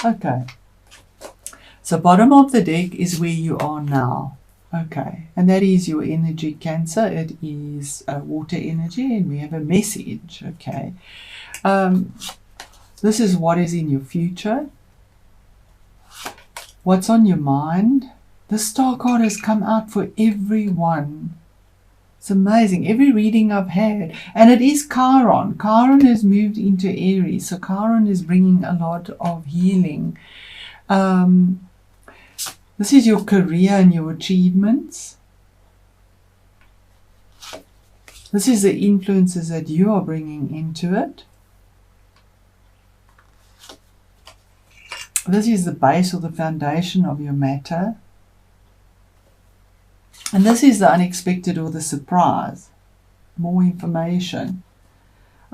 Okay. So bottom of the deck is where you are now. Okay. And that is your energy, Cancer. It is water energy, and we have a message. Okay. This is what is in your future. What's on your mind? The Star card has come out for everyone. It's amazing. Every reading I've had. And it is Chiron. Chiron has moved into Aries. So Chiron is bringing a lot of healing. This is your career and your achievements. This is the influences that you are bringing into it. This is the base or the foundation of your matter. And this is the unexpected or the surprise. More information.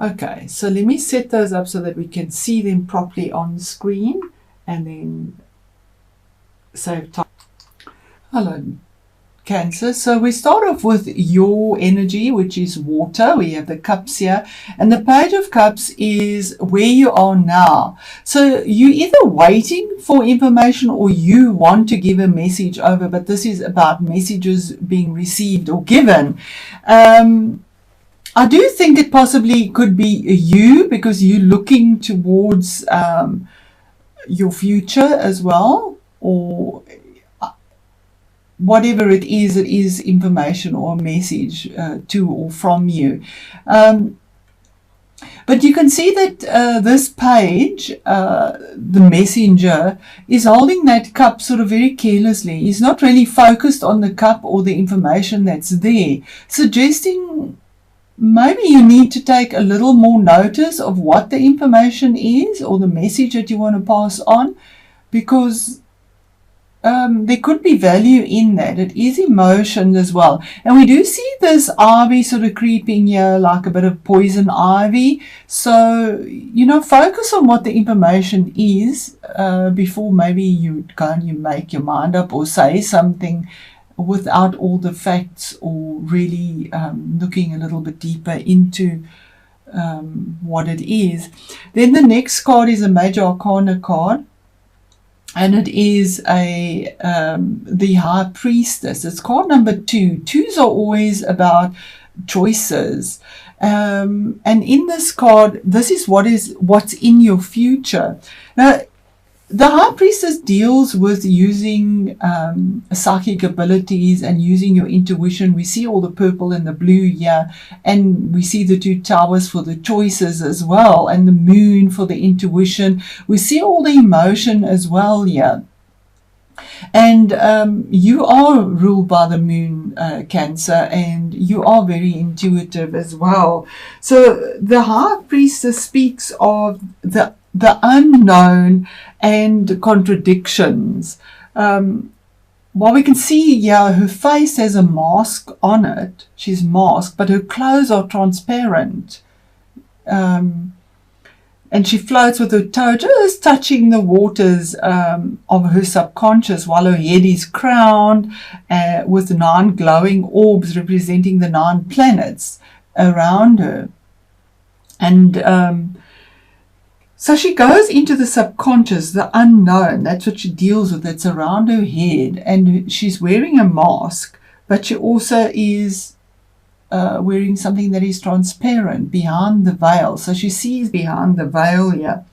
Okay, so let me set those up so that we can see them properly on the screen and then save time. Hello, Cancer. So we start off with your energy, which is water. We have the cups here, and the Page of Cups is where you are now. So you're either waiting for information or you want to give a message over, but this is about messages being received or given. I do think it possibly could be you, because you're looking towards your future as well, or whatever it is information or a message to or from you. But you can see that this page, the messenger, is holding that cup sort of very carelessly. He's not really focused on the cup or the information that's there, suggesting maybe you need to take a little more notice of what the information is or the message that you want to pass on, because there could be value in that. It is emotion as well. And we do see this ivy sort of creeping here, like a bit of poison ivy. So, focus on what the information is before maybe you go and you make your mind up or say something without all the facts, or really looking a little bit deeper into what it is. Then the next card is a Major Arcana card. And it is the High Priestess. It's card number 2. 2s are always about choices. And in this card, this is what's in your future. Now, the High Priestess deals with using psychic abilities and using your intuition. We see all the purple and the blue here, and we see the 2 towers for the choices as well, and the moon for the intuition. We see all the emotion as well here. And you are ruled by the moon, Cancer, and you are very intuitive as well. So the High Priestess speaks of the unknown and contradictions. While we can see here her face has a mask on it, she's masked, but her clothes are transparent. And she floats with her toe just touching the waters of her subconscious, while her head is crowned with 9 glowing orbs representing the 9 planets around her. And so she goes into the subconscious, the unknown. That's what she deals with. That's around her head. And she's wearing a mask, but she also is wearing something that is transparent behind the veil. So she sees behind the veil here.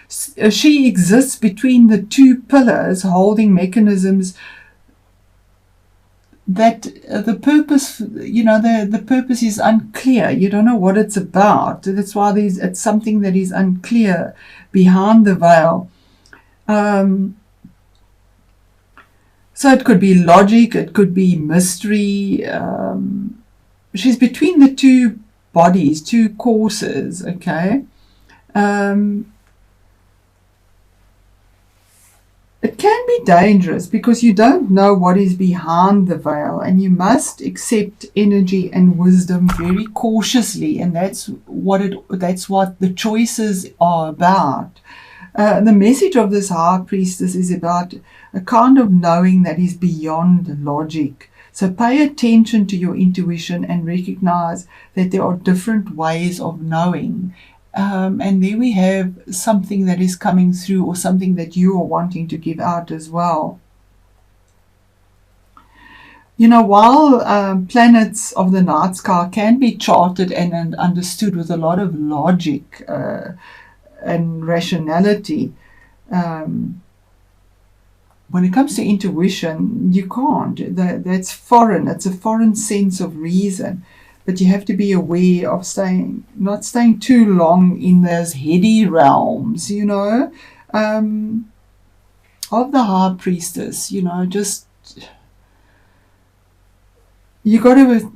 She exists between the 2 pillars, holding mechanisms that the purpose, the purpose is unclear. You don't know what it's about. That's why it's something that is unclear behind the veil. So it could be logic, it could be mystery. She's between the 2 bodies, 2 courses, okay? It can be dangerous because you don't know what is behind the veil, and you must accept energy and wisdom very cautiously, and that's what the choices are about. The message of this High Priestess is about a kind of knowing that is beyond logic. So pay attention to your intuition and recognize that there are different ways of knowing, And there we have something that is coming through, or something that you are wanting to give out as well. While planets of the night sky can be charted and understood with a lot of logic and rationality, when it comes to intuition, you can't. That's foreign. It's a foreign sense of reason. But you have to be aware of not staying too long in those heady realms, of the high priestess, just, you got to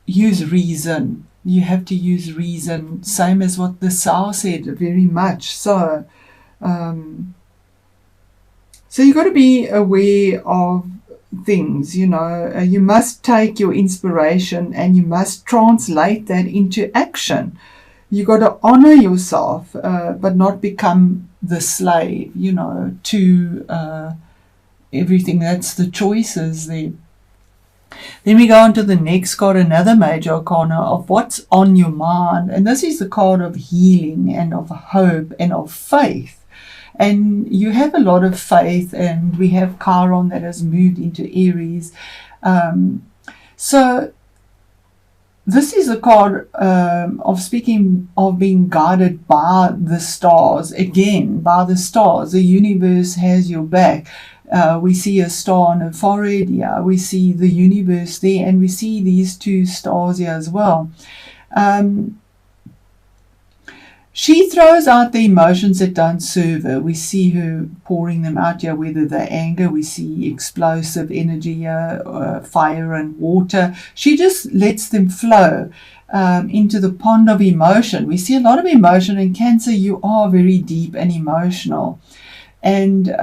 use reason. You have to use reason, same as what the Sao said, very much so. So you got to be aware of things, you must take your inspiration and you must translate that into action. You got to honor yourself, but not become the slave, to everything. That's the choices there. Then we go on to the next card, another major arcana of what's on your mind. And this is the card of healing and of hope and of faith. And you have a lot of faith, and we have Chiron that has moved into Aries. So this is a card of speaking of being guided by the stars. Again, by the stars. The universe has your back. We see a star on a forehead here. We see the universe there, and we see these two stars here as well. She throws out the emotions that don't serve her. We see her pouring them out here, whether they're anger, we see explosive energy here, fire and water. She just lets them flow into the pond of emotion. We see a lot of emotion in Cancer. You are very deep and emotional. And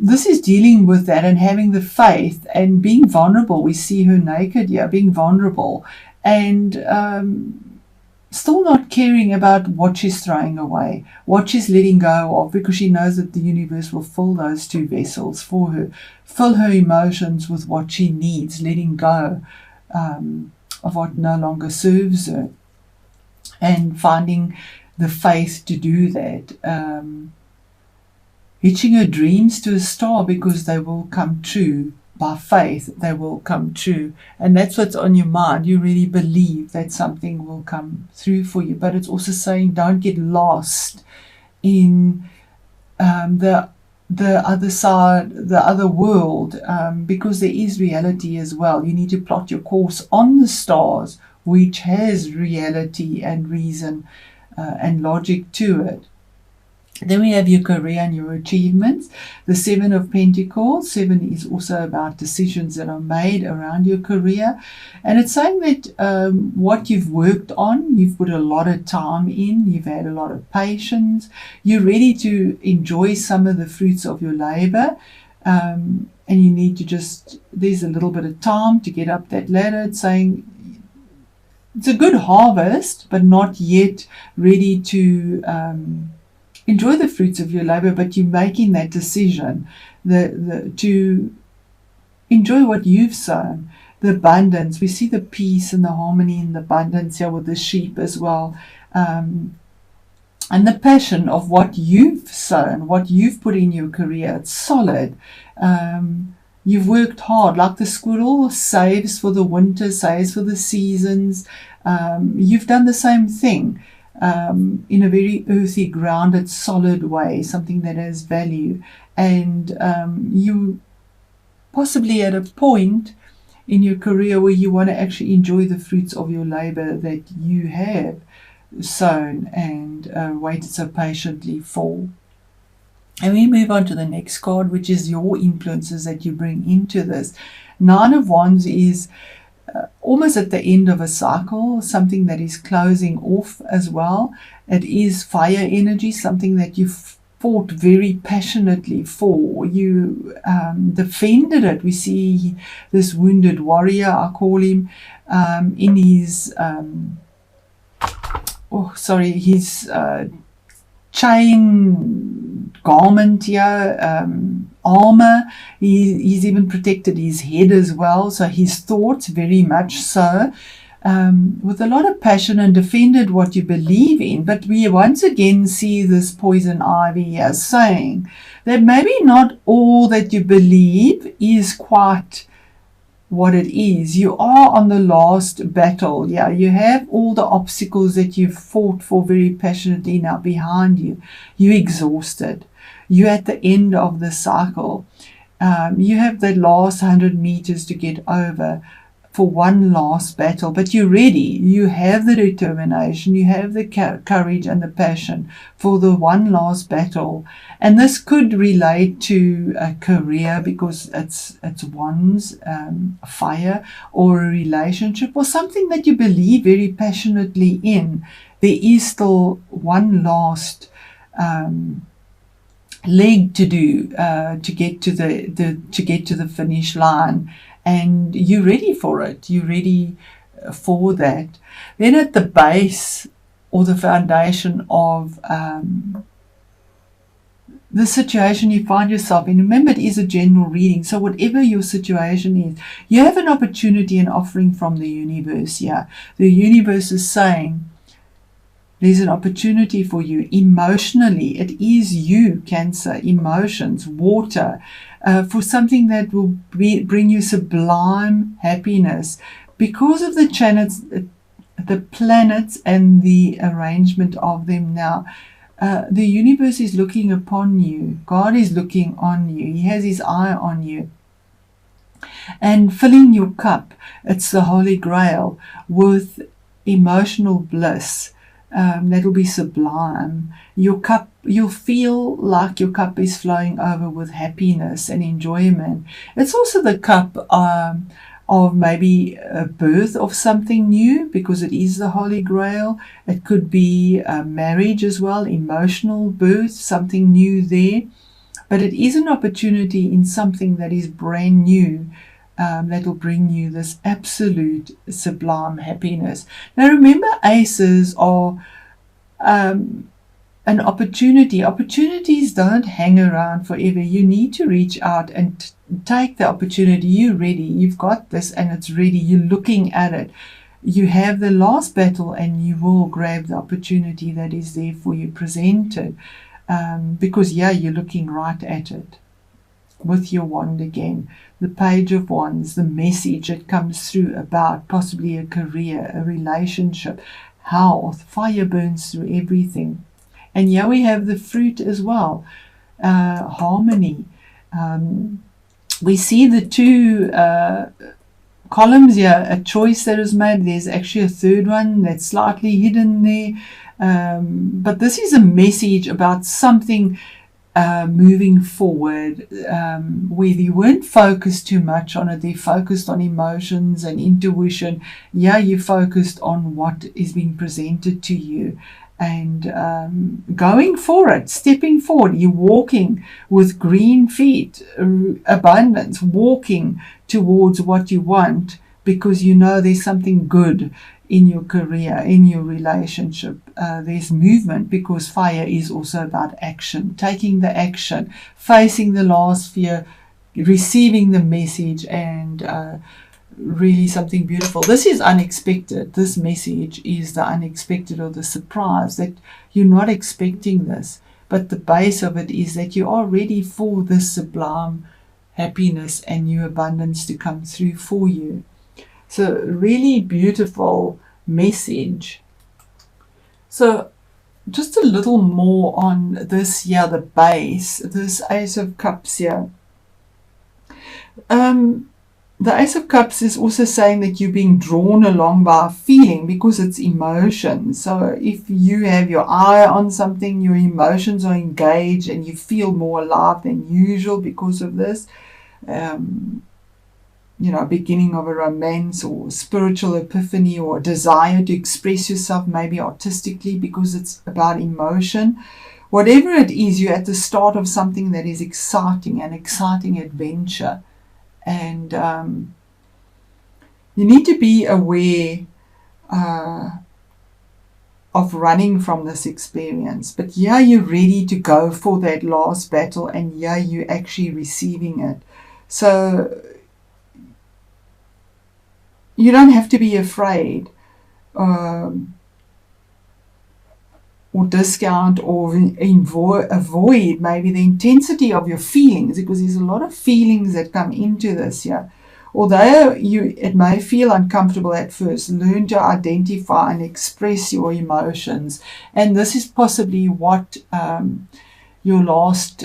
this is dealing with that and having the faith and being vulnerable. We see her naked here, being vulnerable. And still not caring about what she's throwing away, what she's letting go of, because she knows that the universe will fill those two vessels for her, fill her emotions with what she needs, letting go of what no longer serves her, and finding the faith to do that, hitching her dreams to a star, because they will come true. By faith, they will come true. And that's what's on your mind. You really believe that something will come through for you. But it's also saying don't get lost in the other side, the other world, because there is reality as well. You need to plot your course on the stars, which has reality and reason and logic to it. Then we have your career and your achievements. The Seven of Pentacles. 7 is also about decisions that are made around your career. And it's saying that what you've worked on, you've put a lot of time in, you've had a lot of patience, you're ready to enjoy some of the fruits of your labor. And you need to there's a little bit of time to get up that ladder. It's saying it's a good harvest, but not yet ready to enjoy the fruits of your labor, but you're making that decision to enjoy what you've sown. The abundance, we see the peace and the harmony and the abundance here with the sheep as well, and the passion of what you've sown, what you've put in your career. It's solid. You've worked hard, like the squirrel saves for the winter, saves for the seasons. You've done the same thing. In a very earthy, grounded, solid way, something that has value. And you possibly at a point in your career where you want to actually enjoy the fruits of your labor that you have sown and waited so patiently for. And we move on to the next card, which is your influences that you bring into this. 9 of Wands is almost at the end of a cycle, something that is closing off as well. It is fire energy, something that you fought very passionately for. You defended it. We see this wounded warrior, I call him, in his his chain garment here, armor. He's even protected his head as well, so his thoughts very much so. with a lot of passion and defended what you believe in. But we once again see this poison ivy as saying that maybe not all that you believe is quite what it is. You are on the last battle. Yeah, you have all the obstacles that you've fought for very passionately now behind you. You're exhausted. You're at the end of the cycle. You have the last 100 meters to get over for one last battle, but you're ready. You have the determination, you have the courage and the passion for the one last battle. And this could relate to a career because it's one's fire, or a relationship, or something that you believe very passionately in. There is still one last leg to do to get to the finish line. And you're ready for it. You're ready for that. Then at the base or the foundation of the situation you find yourself in, remember it is a general reading. So whatever your situation is, you have an opportunity and offering from the universe here. The universe is saying, there's an opportunity for you emotionally. It is you, Cancer, emotions, water, for something that will bring you sublime happiness because of the planets and the arrangement of them now. The universe is looking upon you. God is looking on you. He has his eye on you. And filling your cup, it's the Holy Grail, with emotional bliss. That'll be sublime. Your cup, you'll feel like your cup is flowing over with happiness and enjoyment. It's also the cup of maybe a birth of something new, because it is the Holy Grail. It could be marriage as well, emotional birth, something new there. But it is an opportunity in something that is brand new, that will bring you this absolute sublime happiness. Now remember, aces are an opportunity. Opportunities don't hang around forever. You need to reach out and take the opportunity. You're ready. You've got this and it's ready. You're looking at it. You have the last battle and you will grab the opportunity that is there for you presented. Because you're looking right at it. With your wand again, the Page of Wands, the message that comes through about possibly a career, a relationship, health, fire burns through everything. And here we have the fruit as well, harmony. We see the two columns here, a choice that is made. There's actually a third one that's slightly hidden there. But this is a message about something moving forward, where you weren't focused too much on it. They focused on emotions and intuition. You focused on what is being presented to you and going for it, stepping forward. You're walking with green feet, abundance, walking towards what you want, because you know there's something good in your career, in your relationship. There's movement, because fire is also about action, taking the action, facing the last fear, receiving the message, and really something beautiful. This is unexpected. This message is the unexpected, or the surprise, that you're not expecting this. But the base of it is that you are ready for this sublime happiness and new abundance to come through for you. So really beautiful message. So just a little more on this here, the base, this Ace of Cups here. The Ace of Cups is also saying that you're being drawn along by a feeling, because it's emotion. So if you have your eye on something, your emotions are engaged and you feel more alive than usual because of this. Beginning of a romance or spiritual epiphany, or a desire to express yourself maybe artistically, because it's about emotion. Whatever it is, you're at the start of something that is exciting, an exciting adventure. And you need to be aware of running from this experience. But you're ready to go for that last battle, and you're actually receiving it. So you don't have to be afraid or discount or avoid maybe the intensity of your feelings, because there's a lot of feelings that come into this here. Although it may feel uncomfortable at first, learn to identify and express your emotions. And this is possibly what your last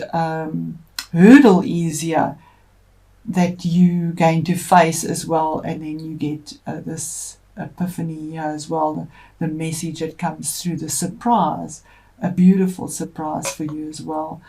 hurdle is here that you're going to face as well. And then you get this epiphany here as well, the message that comes through, the surprise, a beautiful surprise for you as well.